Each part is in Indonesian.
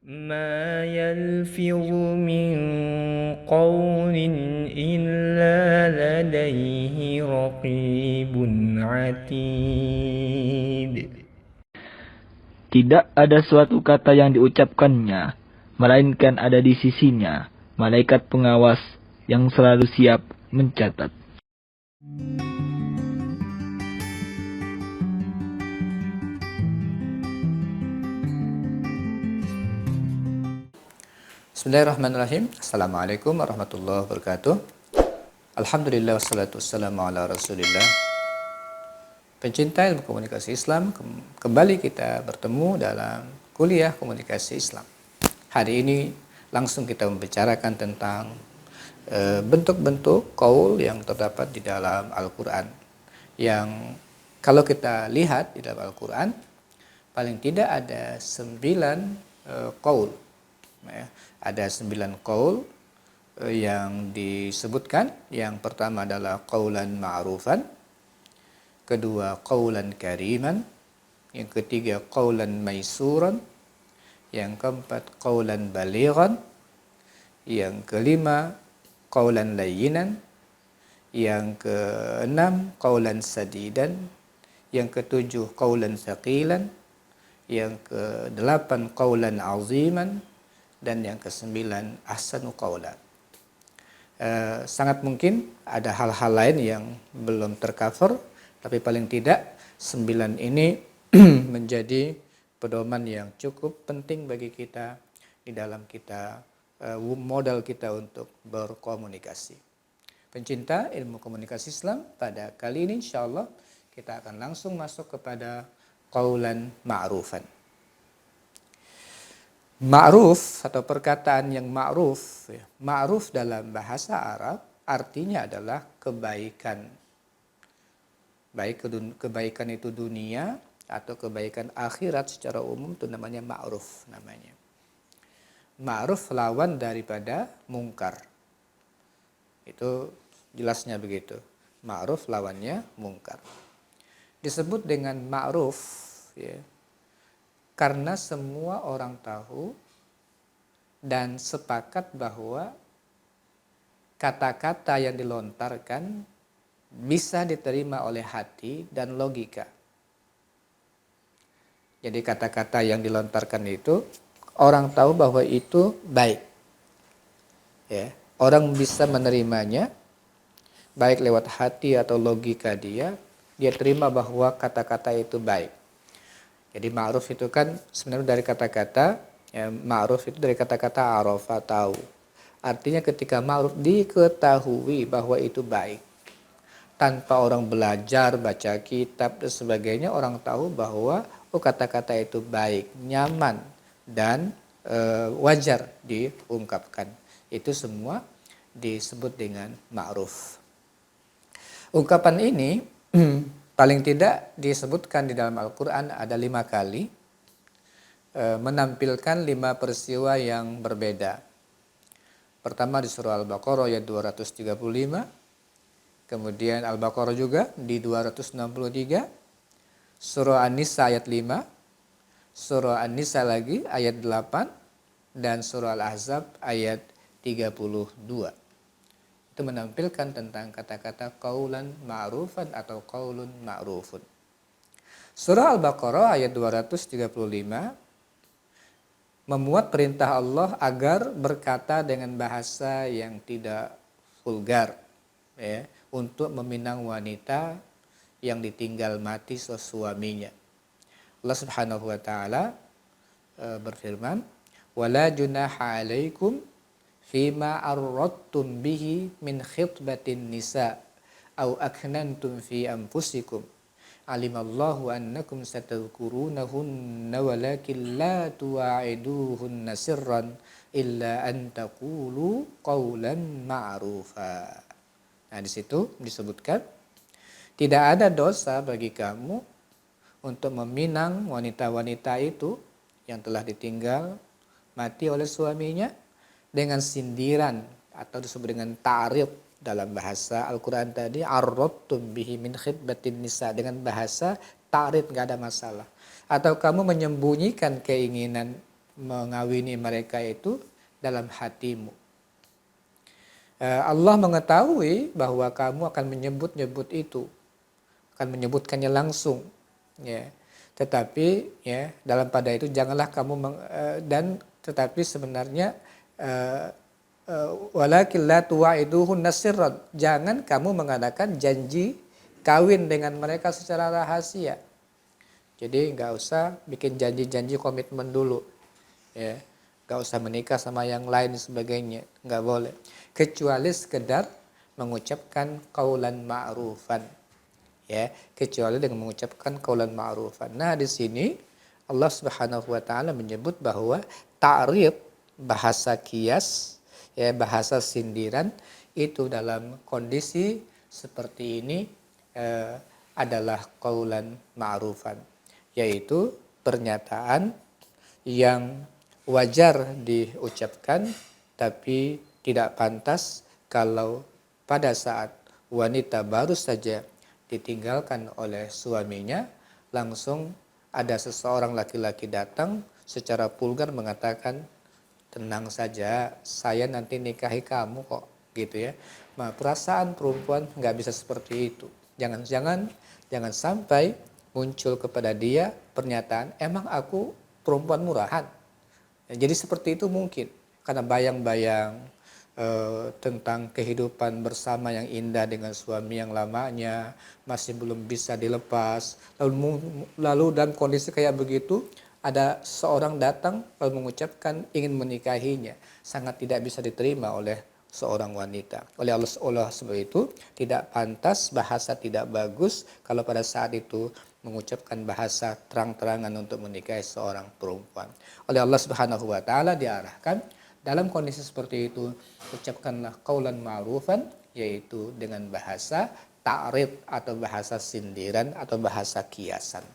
ما يلفظ من قول إلا لديه رقيب عتيد. Tidak ada suatu kata yang diucapkannya, melainkan ada di sisinya malaikat pengawas yang selalu siap mencatat. Bismillahirrahmanirrahim. Assalamualaikum warahmatullahi wabarakatuh. Alhamdulillah wassalatu wassalamu ala rasulillah. Pencinta ilmu komunikasi Islam, kembali kita bertemu dalam kuliah komunikasi Islam. Hari ini langsung kita membicarakan tentang bentuk-bentuk qaul yang terdapat di dalam Al-Quran, yang kalau kita lihat di dalam Al-Quran paling tidak ada 9 qaul, ya. Ada 9 qaul yang disebutkan. Yang pertama adalah qaulan ma'rufan, kedua qaulan kariman, yang ketiga qaulan maisuran, yang keempat qaulan balighan, yang kelima qaulan layyinan, yang keenam qaulan sadidan, yang ketujuh qaulan thaqilan, yang kedelapan qaulan aziman, dan yang kesembilan ahsanu qaulan. Sangat mungkin ada hal-hal lain yang belum tercover, tapi paling tidak 9 ini menjadi pedoman yang cukup penting bagi kita di dalam kita modal kita untuk berkomunikasi. Pencinta ilmu komunikasi Islam, pada kali ini insyaallah kita akan langsung masuk kepada qaulan ma'rufan. Ma'ruf atau perkataan yang ma'ruf, ya. Ma'ruf dalam bahasa Arab artinya adalah kebaikan. Baik kebaikan itu dunia atau kebaikan akhirat secara umum itu namanya ma'ruf namanya. Ma'ruf lawan daripada mungkar. Itu jelasnya begitu. Ma'ruf lawannya mungkar. Disebut dengan ma'ruf, ya, karena semua orang tahu dan sepakat bahwa kata-kata yang dilontarkan bisa diterima oleh hati dan logika. Jadi kata-kata yang dilontarkan itu orang tahu bahwa itu baik. Ya, orang bisa menerimanya baik lewat hati atau logika dia terima bahwa kata-kata itu baik. Jadi ma'ruf itu kan sebenarnya dari kata-kata, ya, ma'ruf itu dari kata-kata arafa, tahu. Artinya ketika ma'ruf diketahui bahwa itu baik. Tanpa orang belajar, baca kitab dan sebagainya, orang tahu bahwa kata-kata itu baik, nyaman, dan wajar diungkapkan. Itu semua disebut dengan ma'ruf. Ungkapan ini paling tidak disebutkan di dalam Al-Quran ada 5 kali, menampilkan 5 peristiwa yang berbeda. Pertama di surah Al-Baqarah ayat 235, kemudian Al-Baqarah juga di 263, surah An-Nisa ayat 5, surah An-Nisa lagi ayat 8, dan surah Al-Ahzab ayat 32. Itu menampilkan tentang kata-kata qaulan ma'rufan atau qaulun ma'rufun. Surah Al-Baqarah ayat 235 memuat perintah Allah agar berkata dengan bahasa yang tidak vulgar, ya, untuk meminang wanita yang ditinggal mati suaminya. Allah Subhanahu wa taala berfirman, "Wala junaha 'alaikum fima arradtum bihi min khitbatin nisa au aknantum fi anfusikum alimallahu annakum satadhkurunahunna walakin la tuwa'iduhunna sirran illa an taqulu qawlan ma'rufa." Nah, di situ disebutkan tidak ada dosa bagi kamu untuk meminang wanita-wanita itu yang telah ditinggal mati oleh suaminya dengan sindiran atau disebut dengan ta'rif dalam bahasa Al-Quran tadi, arradtum bihi min khitbatin nisa, dengan bahasa ta'rif, nggak ada masalah. Atau kamu menyembunyikan keinginan mengawini mereka itu dalam hatimu. Allah mengetahui bahwa kamu akan menyebut-nyebut itu, akan menyebutkannya langsung, ya. Tetapi ya dalam pada itu janganlah kamu tetapi sebenarnya walakin la tuwa'iduhun nasirran, jangan kamu mengadakan janji kawin dengan mereka secara rahasia. Jadi nggak usah bikin janji-janji komitmen dulu, ya. Nggak usah menikah sama yang lain sebagainya, nggak boleh. Kecuali sekedar mengucapkan qaulan ma'rufan, ya, kecuali dengan mengucapkan qaulan ma'rufan. Nah, di sini Allah Subhanahu wa taala menyebut bahwa ta'rif, bahasa kias, ya, bahasa sindiran itu dalam kondisi seperti ini adalah qaulan ma'rufan, yaitu pernyataan yang wajar diucapkan tapi tidak pantas kalau pada saat wanita baru saja ditinggalkan oleh suaminya, langsung ada seseorang laki-laki datang secara vulgar mengatakan, tenang saja, saya nanti nikahi kamu kok, gitu ya. Nah, perasaan perempuan nggak bisa seperti itu. Jangan sampai muncul kepada dia pernyataan, emang aku perempuan murahan. Jadi seperti itu mungkin karena bayang-bayang tentang kehidupan bersama yang indah dengan suami yang lamanya masih belum bisa dilepas, lalu dalam kondisi kayak begitu ada seorang datang lalu mengucapkan ingin menikahinya, sangat tidak bisa diterima oleh seorang wanita. Oleh Allah sebab itu tidak pantas, bahasa tidak bagus kalau pada saat itu mengucapkan bahasa terang-terangan untuk menikahi seorang perempuan. Oleh Allah Subhanahu wa taala diarahkan dalam kondisi seperti itu ucapkanlah qaulan ma'rufan, yaitu dengan bahasa ta'rid atau bahasa sindiran atau bahasa kiasan.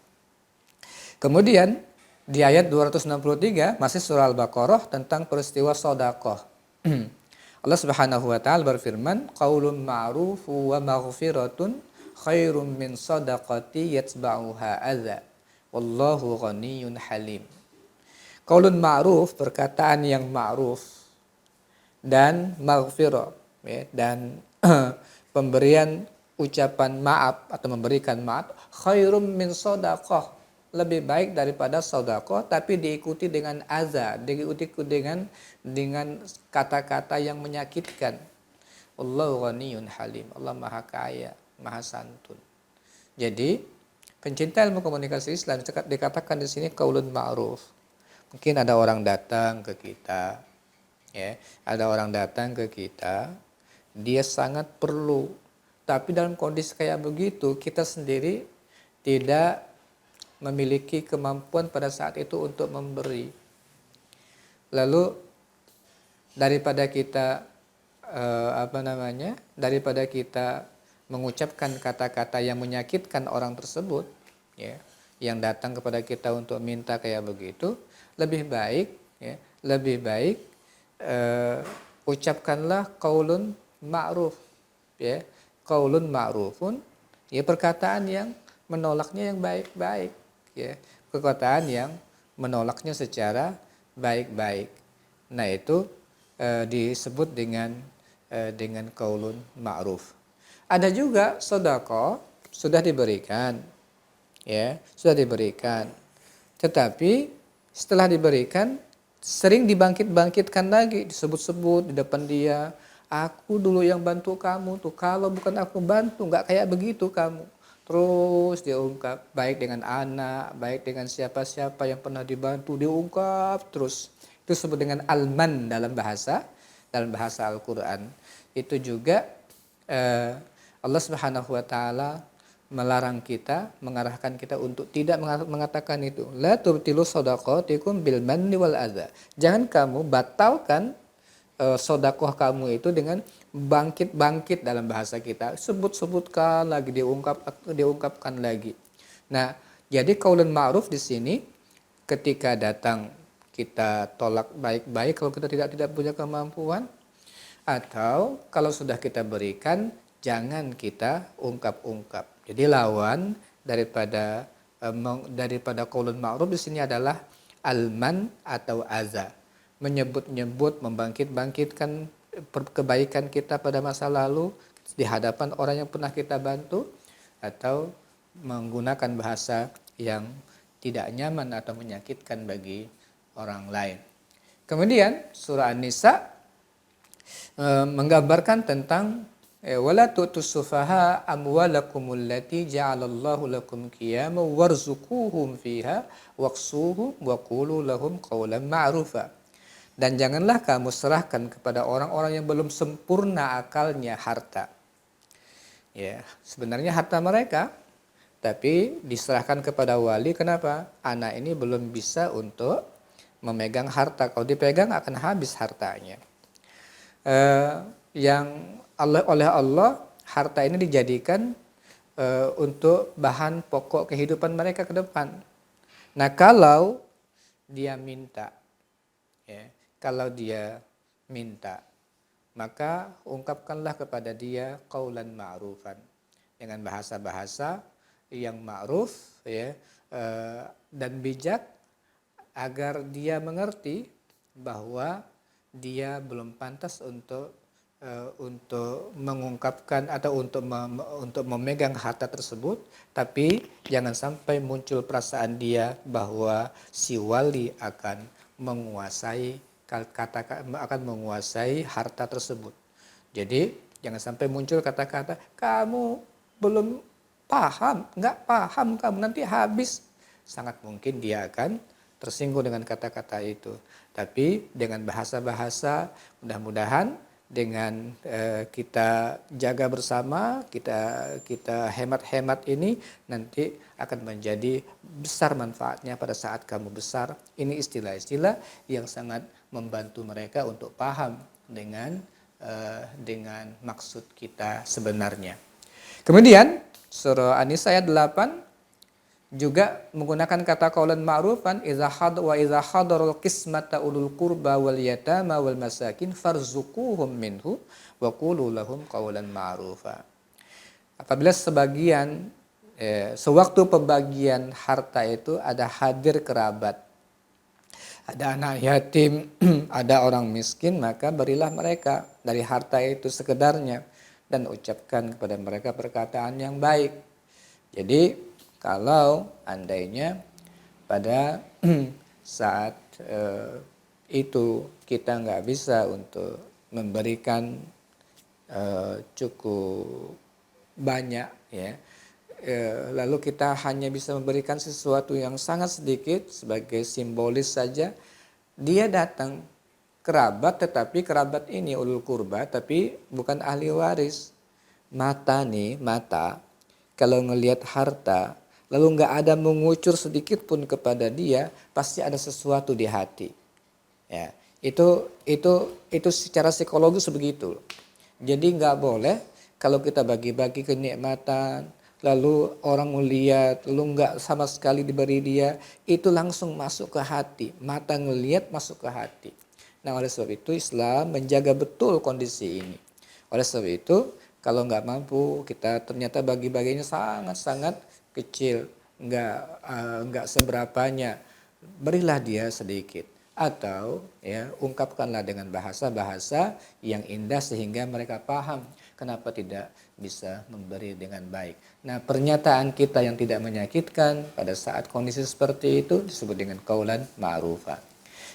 Kemudian di ayat 263 masih surah Al-Baqarah tentang peristiwa sedekah. Allah Subhanahu wa taala berfirman, qaulun ma'ruf wa maghfiratun khairum min shadaqati yatba'uha adza wallahu ghaniyyun halim. Qaulun ma'ruf, perkataan yang ma'ruf, dan maghfirah, ya, dan pemberian ucapan maaf atau memberikan maaf, khairum min shadaqah, lebih baik daripada sedekah, tapi diikuti dengan azza, diikuti dengan kata-kata yang menyakitkan. Allahu ghaniyyun halim, Allah Maha Kaya, Maha Santun. Jadi pencinta ilmu komunikasi Islam dikatakan di sini qaulun ma'ruf. Mungkin ada orang datang ke kita, ya, ada orang datang ke kita, dia sangat perlu, tapi dalam kondisi kayak begitu kita sendiri tidak memiliki kemampuan pada saat itu untuk memberi. Lalu daripada kita daripada kita mengucapkan kata-kata yang menyakitkan orang tersebut, ya, yang datang kepada kita untuk minta kayak begitu, lebih baik ucapkanlah qaulun ma'ruf, ya, qaulun ma'rufun, ya, perkataan yang menolaknya yang baik-baik, ya, perkataan yang menolaknya secara baik-baik. Nah, itu disebut dengan qaulun ma'ruf. Ada juga sedekah sudah diberikan, ya, sudah diberikan, tetapi setelah diberikan sering dibangkit-bangkitkan lagi, disebut-sebut di depan dia, aku dulu yang bantu kamu tuh, kalau bukan aku bantu nggak kayak begitu kamu. Terus diungkap, baik dengan anak, baik dengan siapa-siapa yang pernah dibantu, diungkap terus. Itu disebut dengan alman dalam bahasa Al-Quran. Itu juga Allah Subhanahu wa taala melarang kita, mengarahkan kita untuk tidak mengatakan itu. La tubtilu shadaqatikum bil manni wal adza. Jangan kamu batalkan sedekah kamu itu dengan bangkit dalam bahasa kita. Sebut-sebutkan lagi, diungkapkan lagi. Nah, jadi qaulun ma'ruf di sini ketika datang kita tolak baik-baik kalau kita tidak punya kemampuan, atau kalau sudah kita berikan jangan kita ungkap-ungkap. Jadi lawan daripada qaulun ma'ruf di sini adalah alman atau aza. Menyebut-nyebut, membangkit-bangkitkan kebaikan kita pada masa lalu di hadapan orang yang pernah kita bantu, atau menggunakan bahasa yang tidak nyaman atau menyakitkan bagi orang lain. Kemudian surah An-Nisa menggambarkan tentang wala tu'tus sufaha amwalakumul lati ja'alallahu lakum qiyama warzuquhum fiha waqsuhum wa qulu lahum qawlan ma'rufa. Dan janganlah kamu serahkan kepada orang-orang yang belum sempurna akalnya harta. Ya, sebenarnya harta mereka, tapi diserahkan kepada wali. Kenapa? Anak ini belum bisa untuk memegang harta. Kalau dipegang akan habis hartanya. Yang oleh Allah, harta ini dijadikan untuk bahan pokok kehidupan mereka ke depan. Nah, kalau dia minta, ya, kalau dia minta, maka ungkapkanlah kepada dia qaulan ma'rufan, dengan bahasa-bahasa yang ma'ruf, ya, dan bijak, agar dia mengerti bahwa dia belum pantas untuk mengungkapkan atau untuk memegang harta tersebut. Tapi jangan sampai muncul perasaan dia bahwa si wali akan menguasai harta tersebut. Jadi jangan sampai muncul kata-kata, kamu belum paham, nggak paham kamu, nanti habis. Sangat mungkin dia akan tersinggung dengan kata-kata itu. Tapi dengan bahasa-bahasa, mudah-mudahan dengan kita jaga bersama, kita hemat-hemat ini, nanti akan menjadi besar manfaatnya pada saat kamu besar. Ini istilah-istilah yang sangat membantu mereka untuk paham dengan maksud kita sebenarnya. Kemudian surah An-Nisa ayat 8 juga menggunakan kata qaulan ma'rufan, idza hadarul qismata ulul qurba wal yatama wal masakin farzuquhum minhu wa qulu lahum qaulan ma'rufa. Apabila sewaktu pembagian harta itu ada hadir kerabat, ada anak yatim, ada orang miskin, maka berilah mereka dari harta itu sekedarnya dan ucapkan kepada mereka perkataan yang baik. Jadi kalau andainya pada saat itu kita nggak bisa untuk memberikan cukup banyak, ya, lalu kita hanya bisa memberikan sesuatu yang sangat sedikit sebagai simbolis saja, dia datang kerabat, tetapi kerabat ini ulul kurba tapi bukan ahli waris. Mata kalau ngelihat harta lalu nggak ada mengucur sedikit pun kepada dia, pasti ada sesuatu di hati. Ya, itu secara psikologis begitu. Jadi nggak boleh kalau kita bagi-bagi kenikmatan, lalu orang melihat, lalu nggak sama sekali diberi dia, itu langsung masuk ke hati. Mata ngelihat masuk ke hati. Nah, oleh sebab itu Islam menjaga betul kondisi ini. Oleh sebab itu kalau nggak mampu, kita ternyata bagi-baginya sangat-sangat kecil, nggak seberapanya, berilah dia sedikit, atau ya ungkapkanlah dengan bahasa-bahasa yang indah sehingga mereka paham kenapa tidak bisa memberi dengan baik. Nah, pernyataan kita yang tidak menyakitkan pada saat kondisi seperti itu disebut dengan qaulan ma'rufa.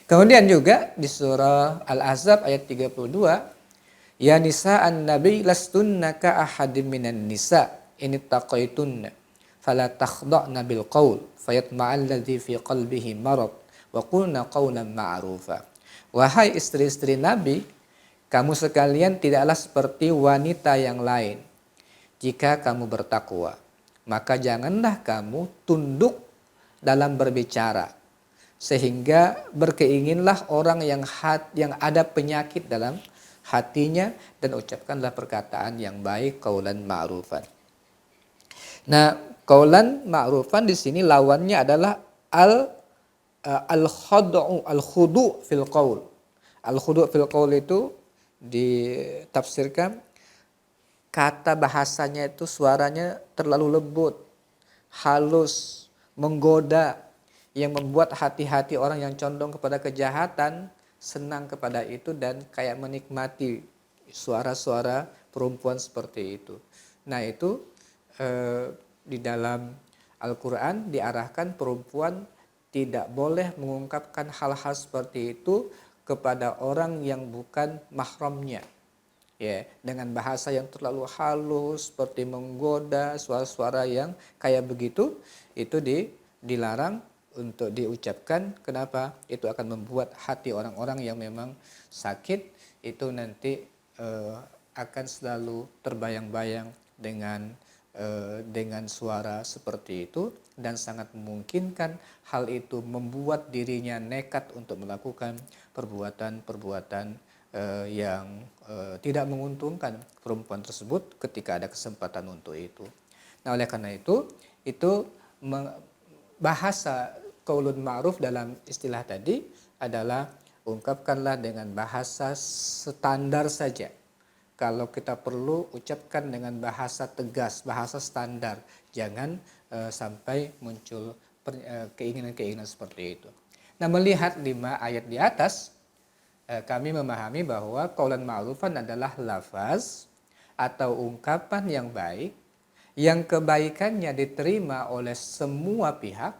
Kemudian juga di surah Al-Ahzab ayat 32, ya nisa'an nabi lastunna ka ahadim minan nisa in ittaqaitunna fala takhda'na bil qaul fayatma'al ladzi fi qalbihi marad wa qulna qawlan ma'rufa. Wahai istri-istri Nabi, kamu sekalian tidaklah seperti wanita yang lain. Jika kamu bertakwa, maka janganlah kamu tunduk dalam berbicara, sehingga berkeinginlah orang yang ada penyakit dalam hatinya, dan ucapkanlah perkataan yang baik, qaulan ma'rufan. Nah, qaulan ma'rufan di sini lawannya adalah al-khudu' fil qaul. Al-khudu' fil qaul itu ditafsirkan kata bahasanya itu suaranya terlalu lembut, halus, menggoda. yang membuat hati-hati orang yang condong kepada kejahatan senang kepada itu dan kayak menikmati suara-suara perempuan seperti itu. Nah itu di dalam Al-Quran diarahkan perempuan tidak boleh mengungkapkan hal-hal seperti itu kepada orang yang bukan mahramnya. Ya, dengan bahasa yang terlalu halus seperti menggoda, suara-suara yang kayak begitu itu dilarang untuk diucapkan. Kenapa? Itu akan membuat hati orang-orang yang memang sakit itu nanti akan selalu terbayang-bayang dengan suara seperti itu, dan sangat memungkinkan hal itu membuat dirinya nekat untuk melakukan perbuatan-perbuatan yang tidak menguntungkan perempuan tersebut ketika ada kesempatan untuk itu. Nah, oleh karena itu bahasa qaulun ma'ruf dalam istilah tadi adalah ungkapkanlah dengan bahasa standar saja. Kalau kita perlu ucapkan dengan bahasa tegas, bahasa standar, jangan sampai muncul keinginan-keinginan seperti itu. Nah, melihat 5 ayat di atas, kami memahami bahwa qaulan ma'rufan adalah lafaz atau ungkapan yang baik, yang kebaikannya diterima oleh semua pihak.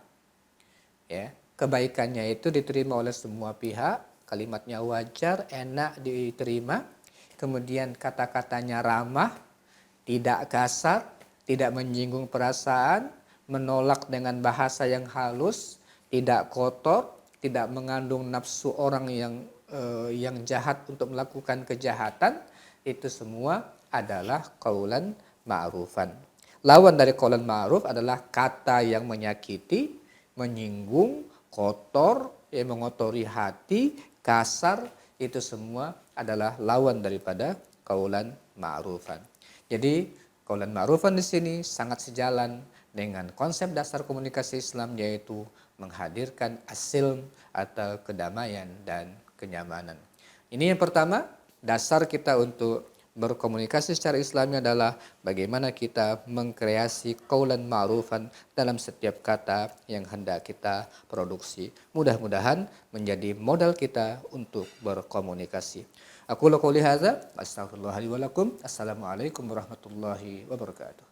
Ya, kebaikannya itu diterima oleh semua pihak, kalimatnya wajar, enak diterima, kemudian kata-katanya ramah, tidak kasar, tidak menyinggung perasaan, menolak dengan bahasa yang halus, tidak kotor, tidak mengandung nafsu orang yang jahat untuk melakukan kejahatan. Itu semua adalah qaulan ma'rufan. Lawan dari qaulan ma'ruf adalah kata yang menyakiti, menyinggung, kotor, yang mengotori hati, kasar. Itu semua adalah lawan daripada qaulan ma'rufan. Jadi qaulan ma'rufan di sini sangat sejalan dengan konsep dasar komunikasi Islam, yaitu menghadirkan as-silm atau kedamaian dan kenyamanan. Ini yang pertama, dasar kita untuk berkomunikasi secara Islami adalah bagaimana kita mengkreasi qaulan ma'rufan dalam setiap kata yang hendak kita produksi. Mudah-mudahan menjadi modal kita untuk berkomunikasi. Aku qouli hadza, astaghfirullah li wa lakum. Assalamualaikum warahmatullahi wabarakatuh.